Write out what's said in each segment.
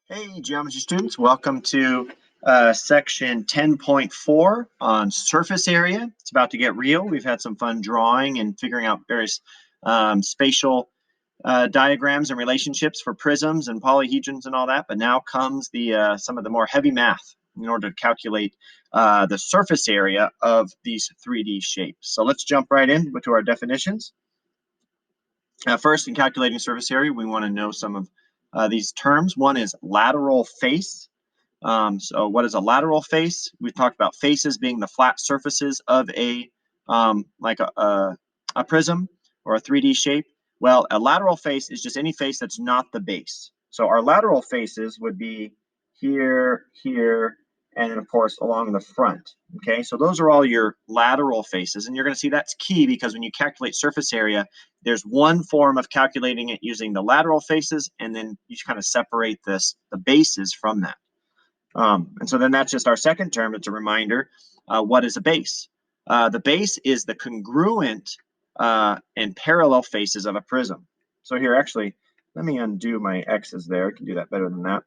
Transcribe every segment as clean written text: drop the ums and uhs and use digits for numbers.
Hey, geometry students, welcome to section 10.4 on surface area. It's about to get real. We've had some fun drawing and figuring out various spatial diagrams and relationships for prisms and polyhedrons and all that, but now comes the some of the more heavy math in order to calculate the surface area of these 3D shapes. So let's jump right in to our definitions. First, in calculating surface area, we want to know some of these terms. One is lateral face. So what is a lateral face? We've talked about faces being the flat surfaces of a like a prism or a 3D shape. Well, a lateral face is just any face that's not the base. So our lateral faces would be here, here, and then of course along the front. Okay, so those are all your lateral faces, and you're going to see that's key because when you calculate surface area, there's one form of calculating it using the lateral faces, and then you kind of separate the bases from that. And so then that's just our second term. It's a reminder. What is a base? The base is the congruent and parallel faces of a prism. So here, actually, let me undo my X's there. I can do that better than that.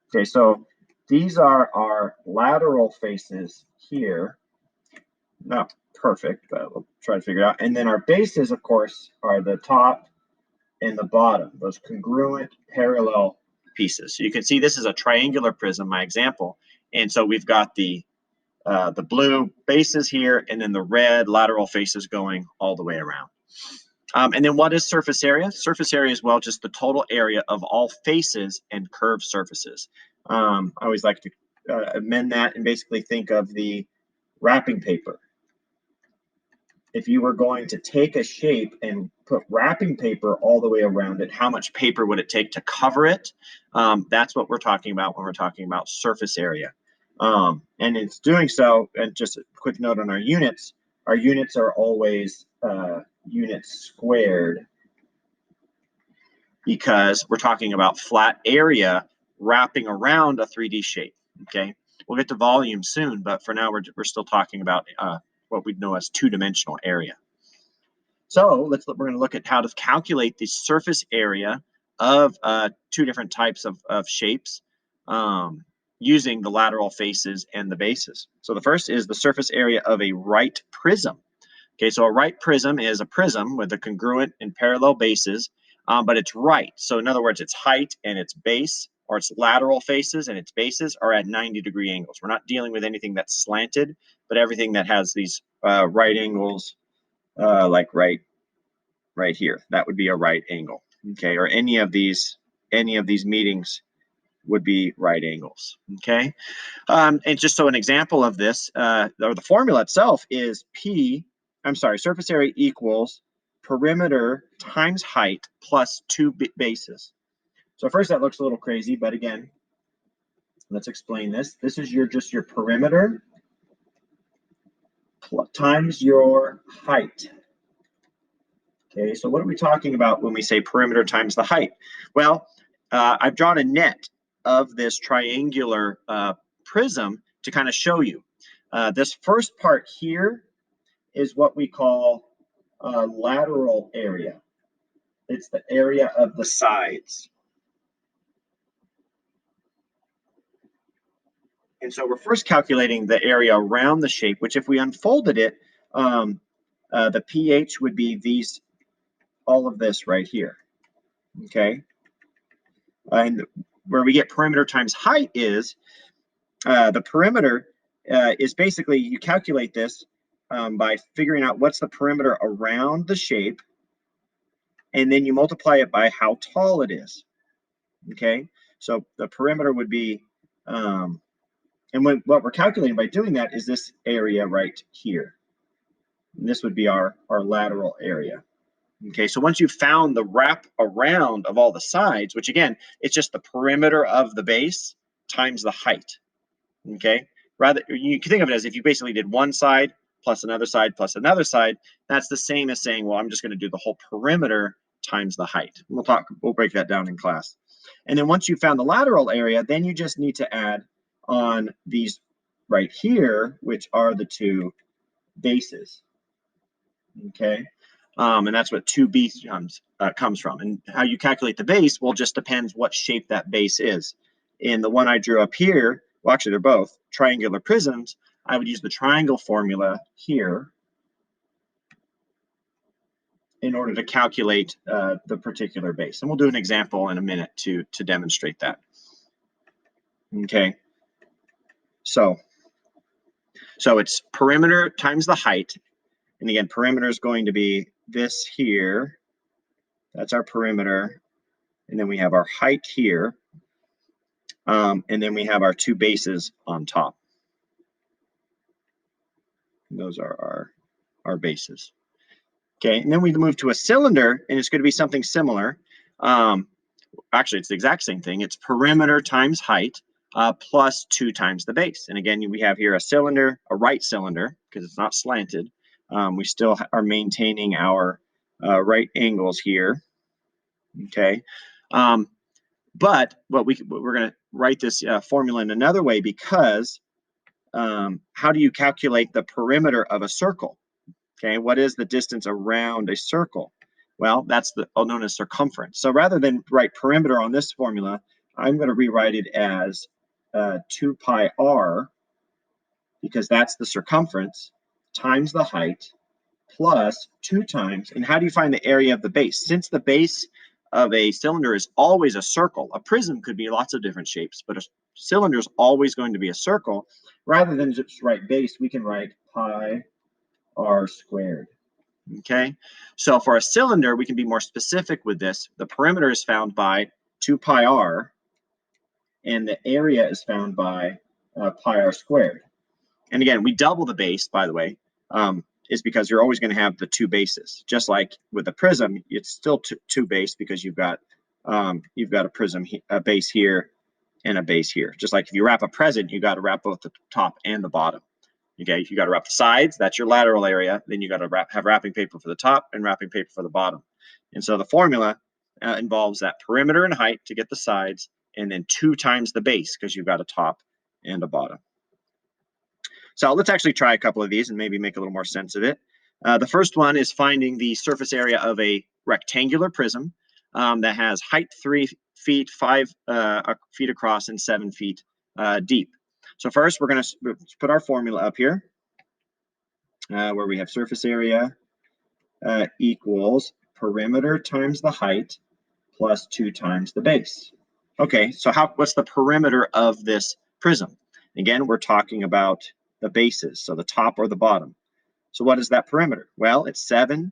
Okay, so these are our lateral faces here. Not perfect, but we'll try to figure it out. And then our bases, of course, are the top and the bottom, those congruent parallel pieces. So you can see this is a triangular prism, my example. And so we've got the blue bases here and then the red lateral faces going all the way around. And then what is surface area? Surface area is, well, just the total area of all faces and curved surfaces. I always like to amend that and basically think of the wrapping paper. If you were going to take a shape and put wrapping paper all the way around it, how much paper would it take to cover it? That's what we're talking about when we're talking about surface area. And it's doing so, and just a quick note on our units are always units squared because we're talking about flat area wrapping around a 3D shape, okay? We'll get to volume soon, but for now we're still talking about what we know as two-dimensional area. So we're going to look at how to calculate the surface area of two different types of shapes using the lateral faces and the bases. So the first is the surface area of a right prism. Okay, so a right prism is a prism with a congruent and parallel bases, but it's right. So in other words, its height and its base, or its lateral faces and its bases, are at 90-degree angles. We're not dealing with anything that's slanted, but everything that has these right angles, like right here. That would be a right angle. Okay, or any of these meetings would be right angles. Okay, and just so an example of this, or the formula itself is surface area equals perimeter times height plus two bases. So first that looks a little crazy, but again, let's explain this. This is just your perimeter times your height. Okay, so what are we talking about when we say perimeter times the height? Well, I've drawn a net of this triangular prism to kind of show you. This first part here is what we call lateral area. It's the area of the sides. And so we're first calculating the area around the shape, which if we unfolded it, the pH would be all of this right here. Okay. And where we get perimeter times height is the perimeter is basically, you calculate this by figuring out what's the perimeter around the shape, and then you multiply it by how tall it is. Okay, so the perimeter would be, and what we're calculating by doing that is this area right here. And this would be our lateral area. Okay, so once you've found the wrap around of all the sides, which again, it's just the perimeter of the base times the height. Okay, rather you can think of it as if you basically did one side plus another side plus another side. That's the same as saying, well, I'm just going to do the whole perimeter times the height. We'll break that down in class. And then once you found the lateral area, then you just need to add on these right here, which are the two bases. Okay, and that's what 2b comes from. And how you calculate the base, well, just depends what shape that base is. in the one I drew up here, well, actually, they're both triangular prisms, I would use the triangle formula here in order to calculate the particular base. And we'll do an example in a minute to demonstrate that. Okay, so it's perimeter times the height. And again, perimeter is going to be this here. That's our perimeter. And then we have our height here. And then we have our two bases on top. And those are our bases. Okay, and then we move to a cylinder, and it's going to be something similar. Actually, it's the exact same thing. It's perimeter times height plus 2 times the base. And again, we have here a cylinder, a right cylinder, because it's not slanted. We still are maintaining our right angles here. Okay, but we're going to write this formula in another way, because how do you calculate the perimeter of a circle? Okay, what is the distance around a circle? Well, that's known as circumference. So rather than write perimeter on this formula, I'm going to rewrite it as 2 pi r, because that's the circumference, times the height, plus 2 times. And how do you find the area of the base? Since the base of a cylinder is always a circle, a prism could be lots of different shapes, but a cylinder is always going to be a circle. Rather than just write base, we can write pi r squared. Okay, so for a cylinder, we can be more specific with this. The perimeter is found by 2 pi r, and the area is found by pi r squared. And again, we double the base, by the way, is because you're always going to have the two bases. Just like with the prism, it's still two base, because you've got a prism, a base here and a base here. Just like if you wrap a present, you got to wrap both the top and the bottom. Okay, if you got to wrap the sides, that's your lateral area. Then you got to have wrapping paper for the top and wrapping paper for the bottom. And so the formula involves that perimeter and height to get the sides, and then 2 times the base, because you've got a top and a bottom. So let's actually try a couple of these and maybe make a little more sense of it. The first one is finding the surface area of a rectangular prism that has height 3 feet, 5 feet across, and 7 feet deep. So first, we're going to put our formula up here, where we have surface area equals perimeter times the height plus 2 times the base. Okay, so what's the perimeter of this prism? Again, we're talking about the bases, so the top or the bottom. So what is that perimeter? Well, it's 5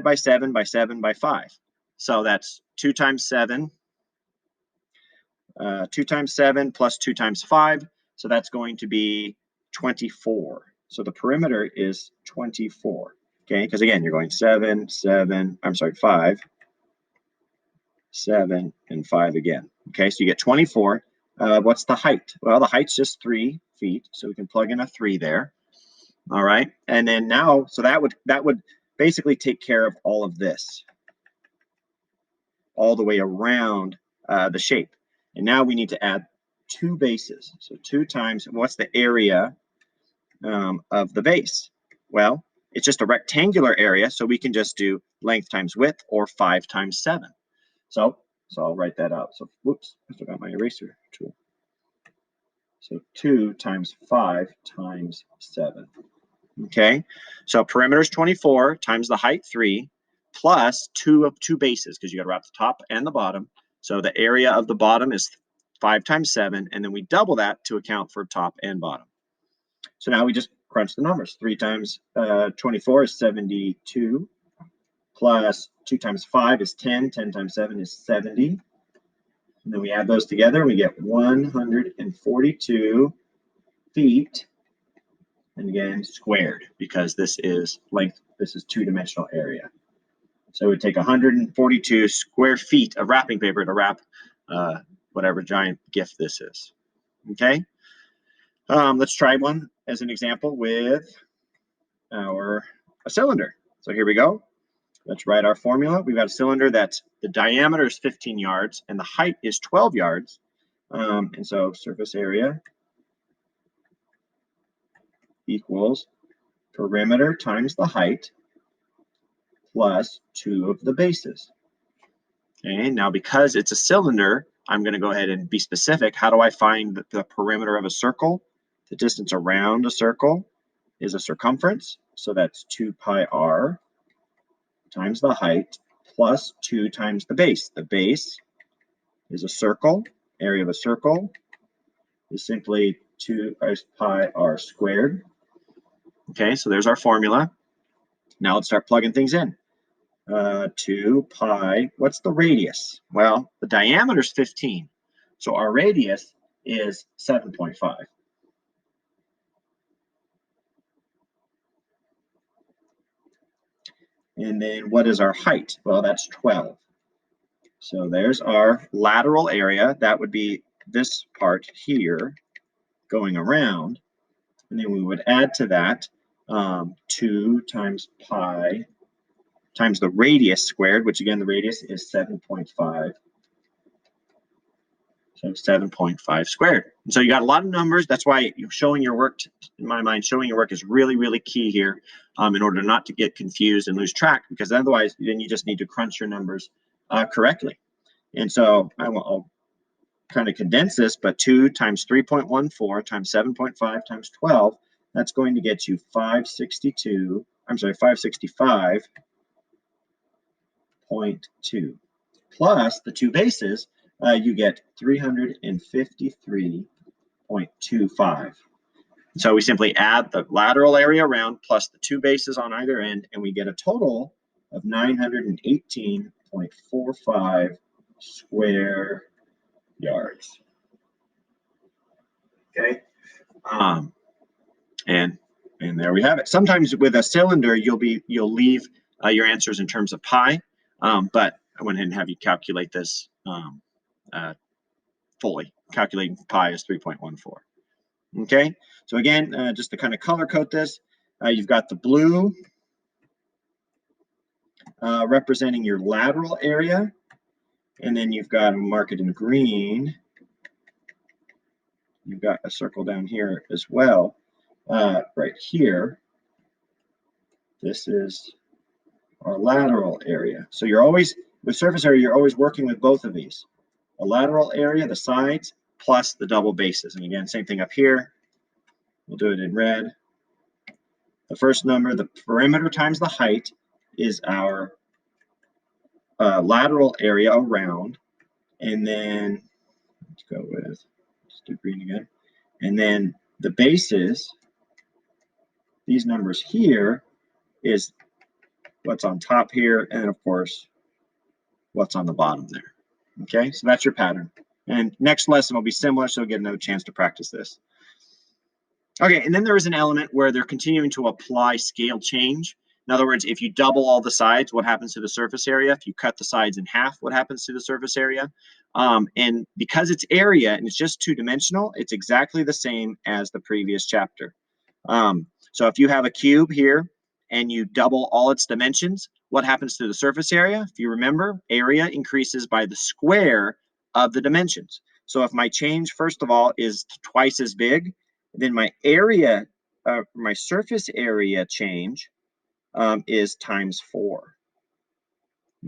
by 7 by 7 by 5. So that's 2 times 7. 2 times 7 plus 2 times 5. So that's going to be 24. So the perimeter is 24. Okay, because again, you're going 5, 7, and 5 again. Okay, so you get 24. What's the height? Well, the height's just 3 feet, so we can plug in a 3 there. All right, and then now, so that would basically take care of all of this, all the way around the shape. And now we need to add 2 bases. So 2 times, what's the area of the base? Well, it's just a rectangular area, so we can just do length times width, or 5 times 7. So I'll write that out. So, whoops, I forgot my eraser tool. So 2 times 5 times 7. Okay, so perimeter is 24 times the height 3 plus 2 bases, because you got to wrap the top and the bottom. So the area of the bottom is 5 times 7, and then we double that to account for top and bottom. So now we just crunch the numbers. 3 times 24 is 72, plus 2 times 5 is 10. 10 times 7 is 70. And then we add those together, and we get 142 feet. And again, squared, because this is length, this is 2-dimensional area. So it would take 142 square feet of wrapping paper to wrap whatever giant gift this is. Okay, let's try one as an example with a cylinder. So here we go. Let's write our formula. We've got a cylinder that's the diameter is 15 yards and the height is 12 yards. And so surface area equals perimeter times the height plus 2 of the bases. Okay, now because it's a cylinder, I'm going to go ahead and be specific. How do I find the perimeter of a circle? The distance around a circle is a circumference. So that's 2 pi r times the height plus 2 times the base. The base is a circle. Area of a circle is simply 2 pi r squared. Okay, so there's our formula. Now let's start plugging things in. 2 pi, what's the radius? Well, the diameter is 15. So our radius is 7.5. And then what is our height? Well, that's 12. So there's our lateral area. That would be this part here going around. And then we would add to that 2 times pi times the radius squared, which again, the radius is 7.5. So 7.5 squared. And so you got a lot of numbers. That's why showing your work, in my mind, showing your work is really, really key here in order not to get confused and lose track, because otherwise then you just need to crunch your numbers correctly. And so I'll kind of condense this, but 2 times 3.14 times 7.5 times 12, that's going to get you 565.2 plus the two bases, you get 353.25. So we simply add the lateral area around plus the two bases on either end, and we get a total of 918.45 square yards. Okay, and there we have it. Sometimes with a cylinder, you'll leave your answers in terms of pi, but I went ahead and have you calculate this fully. Calculating pi is 3.14. Okay, so again, just to kind of color code this, you've got the blue representing your lateral area, and then you've got to mark it in green. You've got a circle down here as well, right here. This is our lateral area. So you're always, with surface area, you're always working with both of these. A lateral area, the sides, plus the double bases. And again, same thing up here. We'll do it in red. The first number, the perimeter times the height, is our lateral area around. And then, let's go with, let's do green again. And then the bases, these numbers here, is what's on top here, and of course, what's on the bottom there. Okay, so that's your pattern. And next lesson will be similar, so you'll get another chance to practice this. Okay, and then there is an element where they're continuing to apply scale change. In other words, if you double all the sides, what happens to the surface area? If you cut the sides in half, what happens to the surface area? And because it's area and it's just two-dimensional, it's exactly the same as the previous chapter. So if you have a cube here and you double all its dimensions, what happens to the surface area? If you remember, area increases by the square of the dimensions. So if my change, first of all, is twice as big, then my area, my surface area change is times 4.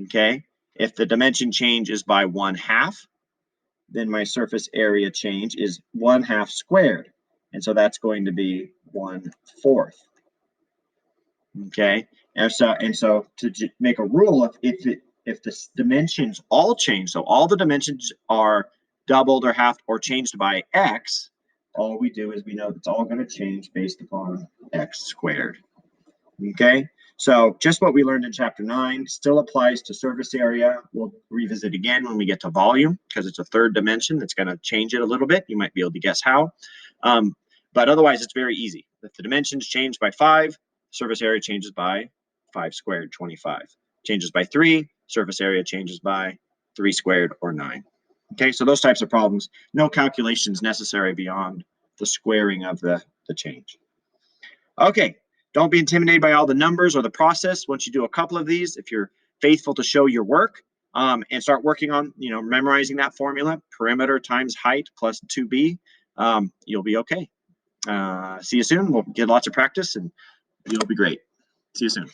Okay, if the dimension change is by 1/2, then my surface area change is 1/2 squared, and so that's going to be 1/4. Okay, and so to make a rule, if the dimensions all change, so all the dimensions are doubled or halved or changed by x, all we do is we know it's all going to change based upon x squared. Okay, so just what we learned in chapter 9 still applies to surface area. We'll revisit again when we get to volume, because it's a third dimension that's going to change it a little bit. You might be able to guess how, but otherwise it's very easy. If the dimensions change by 5, surface area changes by 5 squared, 25. Changes by 3, surface area changes by 3 squared, or 9. Okay, so those types of problems, no calculations necessary beyond the squaring of the change. Okay, don't be intimidated by all the numbers or the process. Once you do a couple of these, if you're faithful to show your work and start working on, memorizing that formula, perimeter times height plus 2b, you'll be okay. See you soon. We'll get lots of practice and you'll be great. See you soon.